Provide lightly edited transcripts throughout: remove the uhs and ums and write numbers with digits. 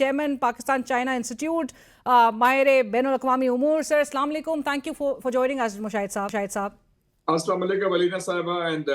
chairman Pakistan China Institute, Mahir Bainul Aqwami Umur. Sir, Assalamu alaikum. Thank you for joining us, Mushaid Saab. Assalamu alaikum Alina Sahiba, and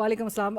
Walaikum assalam.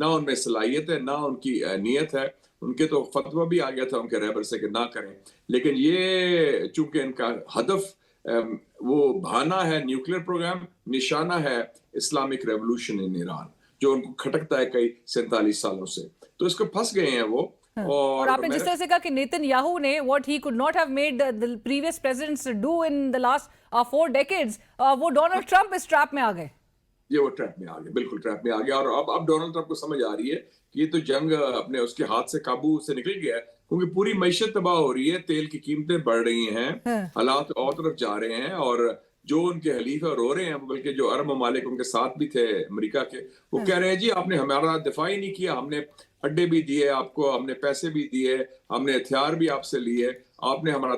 نہ ان میں صلاحیت ہے، نہ ان کی نیت ہے. ان کے تو فتویٰ بھی آ گیا تھا ان کے رہبر سے کہ نہ کریں، لیکن یہ چونکہ ان کا ہدف وہ بہانہ ہے نیوکلیر پروگرام، نشانہ ہے اسلامک ریولوشن ان ایران جو ان کو کھٹکتا ہے کئی 47 سالوں سے، تو اس کو پھنس گئے ہیں وہ. اور آپ نے جس طرح سے کہا کہ نیتن یاہو نے what he could not have made the previous presidents do in the last 4 decades وہ ڈونلڈ ٹرمپ اس ٹریپ میں آ گئے. یہ وہ ٹریپ میں آ گئے، بالکل ٹریپ میں آ گیا. اور اب ڈونلڈ ٹرمپ کو سمجھ آ رہی ہے کہ یہ تو جنگ اپنے اس کے ہاتھ سے قابو سے نکل گیا ہے، کیونکہ پوری معیشت تباہ ہو رہی ہے، تیل کی قیمتیں بڑھ رہی ہیں، حالات اور طرف جا رہے ہیں. اور جو ان کے حلیف رو رہے ہیں، بلکہ جو عرب ممالک ان کے ساتھ بھی تھے امریکہ کے، وہ کہہ رہے ہیں جی آپ نے ہمارا دفاع ہی نہیں کیا، ہم نے اڈے بھی دیے آپ کو، ہم نے پیسے بھی دیے، ہم نے ہتھیار بھی آپ سے لیے، آپ نے ہمارا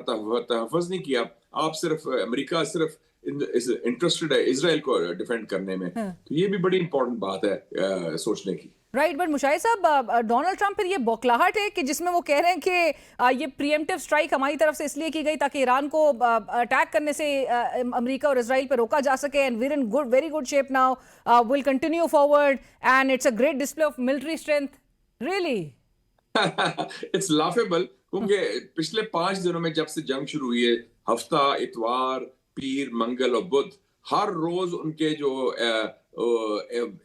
تحفظ نہیں کیا، آپ صرف امریکہ صرف انٹرسٹڈ ہے اسرائیل کو ڈیفینڈ کرنے میں. تو یہ بھی بڑی امپورٹنٹ بات ہے سوچنے کی. رائٹ. بٹ مشاہد صاحب ڈونلڈ ٹرمپ پھر یہ بوکھلاہٹ ہے کہ جس میں وہ کہہ رہے ہیں کہ یہ پریمپٹیو اسٹرائک ہماری طرف سے اس لیے کی گئی تاکہ ایران کو اٹیک کرنے سے امریکہ اور اسرائیل پہ روکا جا سکے، and we're in very good shape now, will continue forward and it's a great display of military strength. Really it's laughable, کیونکہ پچھلے 5 دنوں میں جب سے جنگ شروع ہوئی ہے، ہفتہ اتوار پیر منگل اور بدھ، ہر روز ان کے جو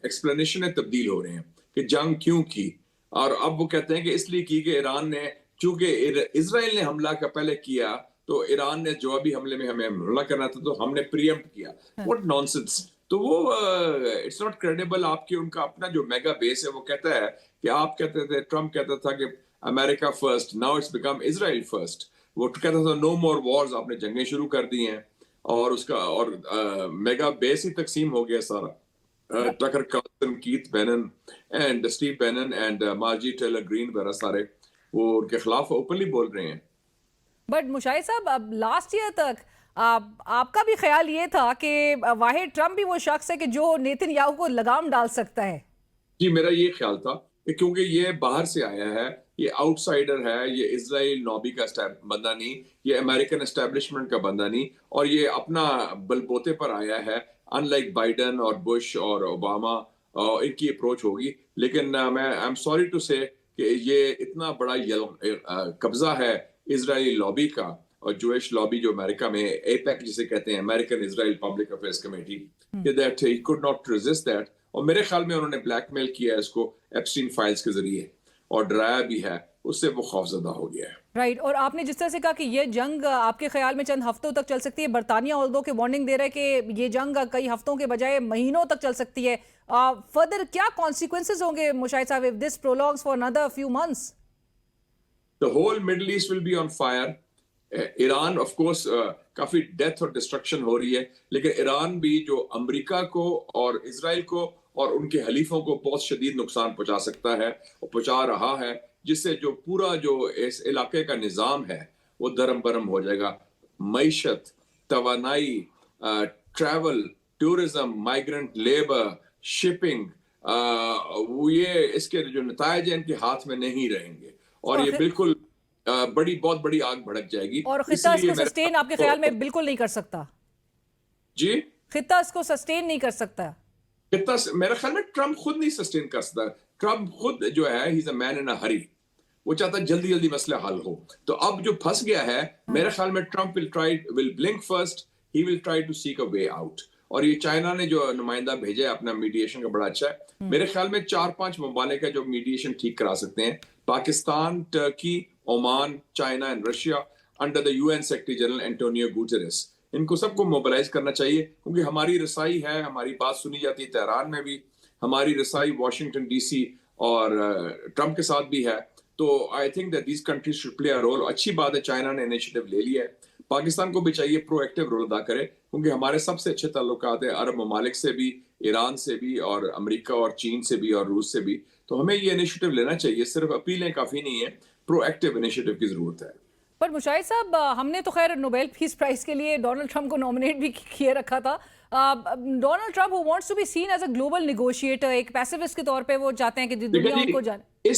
ایکسپلینیشن تبدیل ہو رہے ہیں کہ جنگ کیوں کی. اور اب وہ کہتے ہیں کہ اس لیے کی کہ ایران نے، چونکہ اسرائیل نے حملہ کا پہلے کیا تو ایران نے جوابی حملے میں ہمیں حملہ کرنا تھا تو ہم نے پریمپٹ کیا. What nonsense. تو وہ اٹس ناٹ کریڈیبل. آپ کے ان کا اپنا جو میگا بیس ہے وہ کہتا ہے کہ آپ کہتے تھے، ٹرمپ کہتا تھا کہ امریکہ first, now it's become Israel first. وہ کہتا تھا نو مور وارز، آپ نے جنگیں شروع کر دی ہیں، اور اس کا اور میگا بیس ہی تقسیم ہو گیا سارا. Tucker Carlson, Keith Bannon and Steve Bannon and Marjorie Taylor Greene وغیرہ سارے وہ ان کے خلاف اوپنلی بول رہے ہیں. بٹ مشاہد صاحب اب لاسٹ ایئر تک آپ کا بھی خیال یہ تھا کہ واحد ٹرمپ بھی وہ شخص ہے کہ جو نیتن یاہو کو لگام ڈال سکتا ہے. جی میرا یہ خیال تھا کہ کیونکہ یہ باہر سے آیا ہے، یہ آؤٹ سائڈر ہے، یہ اسرائیل لابی کا بندہ نہیں، یہ امریکن اسٹیبلشمنٹ کا بندہ نہیں، اور یہ اپنا بل بوتے پر آیا ہے. ان لائک بائیڈن اور بش اور اوباما ان کی اپروچ ہوگی. لیکن میں آئی ایم سوری ٹو سے کہ یہ اتنا بڑا قبضہ ہے اسرائیلی لابی کا اور جوئش لابی جو امریکہ میں ایپیک جسے کہتے ہیں، امریکن اسرائیل پبلک افیئرز کمیٹی، کہ that he could not resist that. اور میرے خیال میں انہوں نے بلیک میل کیا ہے اس کو ایپسٹین فائلز کے ذریعے اور ڈرایا بھی ہے، اس سے وہ خوفزدہ ہو گیا ہے. رائٹ. اور آپ نے جس طرح سے کہا کہ یہ جنگ آپ کے خیال میں چند ہفتوں تک چل سکتی ہے، برطانیہ آلدو کہ وارننگ دے رہا ہے کہ یہ جنگ کئی ہفتوں کے بجائے مہینوں تک چل سکتی ہے. فردر کیا کانسیکوینسز ہوں گے مشاہد صاحب if this prolongs for another few months? The whole Middle East will be on fire. Iran of course coffee death اور ڈسٹرکشن ہو رہی ہے، لیکن ایران بھی جو امریکہ کو اور اسرائیل کو اور ان کے حلیفوں کو بہت شدید نقصان پہنچا سکتا ہے اور پہنچا رہا ہے، جس سے جو پورا جو اس علاقے کا نظام ہے وہ درم برم ہو جائے گا. معیشت، توانائی، travel, tourism, migrant labour, shipping, یہ اس کے جو نتائج ہیں ان کے ہاتھ میں نہیں رہیں گے، اور یہ بالکل بہت بڑی آگ بھڑک جائے گی. اور خطہ اس کو سسٹین آپ کے خیال میں بالکل نہیں کر سکتا. جی خطہ اس کو سسٹین نہیں کر سکتا. خطہ میرے خیال میں ٹرمپ خود نہیں سسٹین کر سکتا. ٹرمپ خود جو ہے ہی از اے مین ان اے ہری، وہ چاہتا ہے جلدی جلدی مسئلہ حل ہو. تو اب جو پھنس گیا ہے میرے خیال میں Trump will blink first, he will try to seek a way out. اور یہ چائنا نے جو نمائندہ بھیجا ہے اپنا میڈیشن کا بڑا اچھا ہے. میرے خیال میں 4-5 ممالک ہے جو میڈیشن ٹھیک کرا سکتے ہیں: Pakistan, Turkey, Oman, China and Russia under the UN secretary general Antonio Guterres. ان کو سب کو موبلائز کرنا چاہیے، کیونکہ ہماری رسائی ہے، ہماری بات سنی جاتی ہے تہران میں بھی، ہماری رسائی واشنگٹن ڈی سی اور ٹرمپ کے ساتھ بھی ہے. تو I think that these countries should play a role. اچھی بات ہے چائنا نے انیشیٹو لے لیا ہے. پاکستان کو بھی چاہیے پرو ایکٹیو رول ادا کرے، کیونکہ ہمارے سب سے اچھے تعلقات ہیں عرب ممالک سے بھی، ایران سے بھی، اور امریکہ اور چین سے بھی، اور روس سے بھی. تو ہمیں یہ انیشیٹو لینا چاہیے. صرف اپیلیں کافی نہیں ہیں، پرو ایکٹیو انیشیٹو کی ضرورت ہے. پر مشاہد صاحب ہم نے تو خیر نوبیل پیس پرائز کے لیے ڈونلڈ ٹرمپ کو نومینیٹ بھی کیے رکھا تھا. Donald Trump who wants to be seen as a global negotiator، ایک پیسیفسٹ کے طور پہ وہ چاہتے ہیں کہ دنیا ان کو جانے.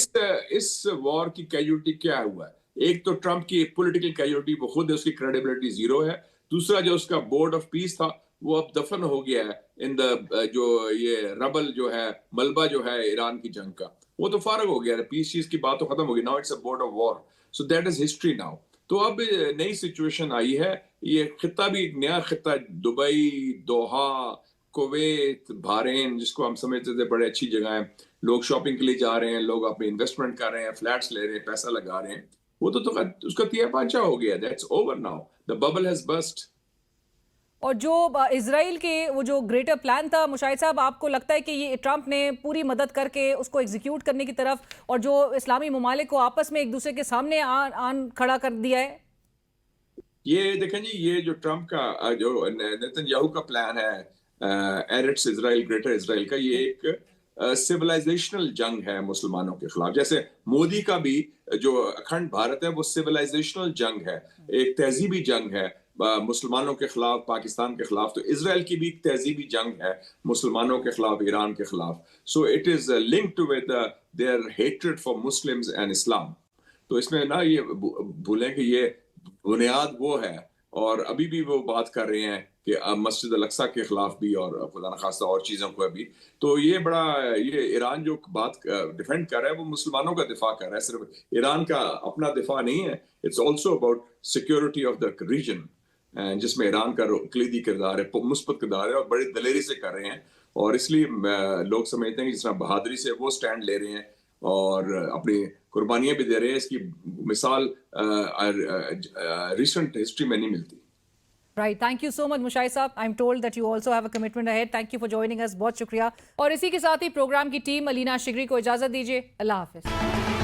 اس وار کی کیجوٹی کیا ہوا ہے؟ ایک تو ٹرمپ کی پولیٹیکل کیجوٹی وہ خود ہے، اس کی کریڈیبلٹی زیرو ہے. دوسرا جو اس کا بورڈ آف پیس تھا وہ اب دفن ہو گیا ہے ان دا جو یہ ربل جو ہے ملبہ جو ہے ایران کی جنگ کا وہ تو فارغ ہو گیا ہے پیس چیز کی بات تو ختم ہو گئی now it's a board of war so that is history now تو اب نئی سچویشن آئی ہے یہ خطہ بھی ایک نیا خطہ دبئی دوحہ کویت بحرین جس کو ہم سمجھتے تھے بڑے اچھی جگہ ہیں لوگ شاپنگ کے لیے جا رہے ہیں لوگ اپنی انویسٹمنٹ کر رہے ہیں فلیٹس لے رہے ہیں پیسہ لگا رہے ہیں وہ تو اس کا تیا پانچا ہو گیا that's over now the bubble has burst اور جو اسرائیل کے وہ جو گریٹر پلان تھا مشاہد صاحب آپ کو لگتا ہے کہ یہ ٹرمپ نے پوری مدد کر کے اس کو ایگزیکیوٹ کرنے کی طرف اور جو اسلامی ممالک کو آپس میں ایک دوسرے کے سامنے آن کھڑا کر دیا ہے یہ دیکھیں جی یہ جو ٹرمپ کا جو نیتن یاہو کا پلان ہے ایرٹس اسرائیل گریٹر اسرائیل کا یہ ایک سیولائزیشنل جنگ ہے مسلمانوں کے خلاف جیسے مودی کا بھی جو اکھنڈ بھارت ہے وہ سیولائزیشنل جنگ ہے ایک تہذیبی جنگ ہے مسلمانوں کے خلاف پاکستان کے خلاف تو اسرائیل کی بھی ایک تہذیبی جنگ ہے مسلمانوں کے خلاف ایران کے خلاف so it is linked with their hatred for Muslims and Islam تو اس میں نہ یہ بھولیں کہ یہ بنیاد وہ ہے اور ابھی بھی وہ بات کر رہے ہیں کہ مسجد الاقصی کے خلاف بھی اور خدا نخواستہ اور چیزوں کو ابھی تو یہ بڑا یہ ایران جو بات ڈیفینڈ کر رہا ہے وہ مسلمانوں کا دفاع کر رہا ہے صرف ایران کا اپنا دفاع نہیں ہے it's also about security of the region جس میں ایران کا کلیدی کردار ہے مثبت کردار ہے اور بڑی دلیری سے کر رہے ہیں اور اس لیے لوگ سمجھتے ہیں کہ جس طرح بہادری سے وہ سٹینڈ لے رہے ہیں اور اپنی قربانیاں بھی دے رہے ہیں اس کی مثال ریسنٹ ہسٹری میں نہیں ملتی Right. Thank you so much, Mushahid Saab. I'm told that you also have a commitment ahead. Thank you for joining us. بہت شکریہ اور اسی کے ساتھ ہی پروگرام کی ٹیم علینا شگری کو اجازت دیجیے اللہ حافظ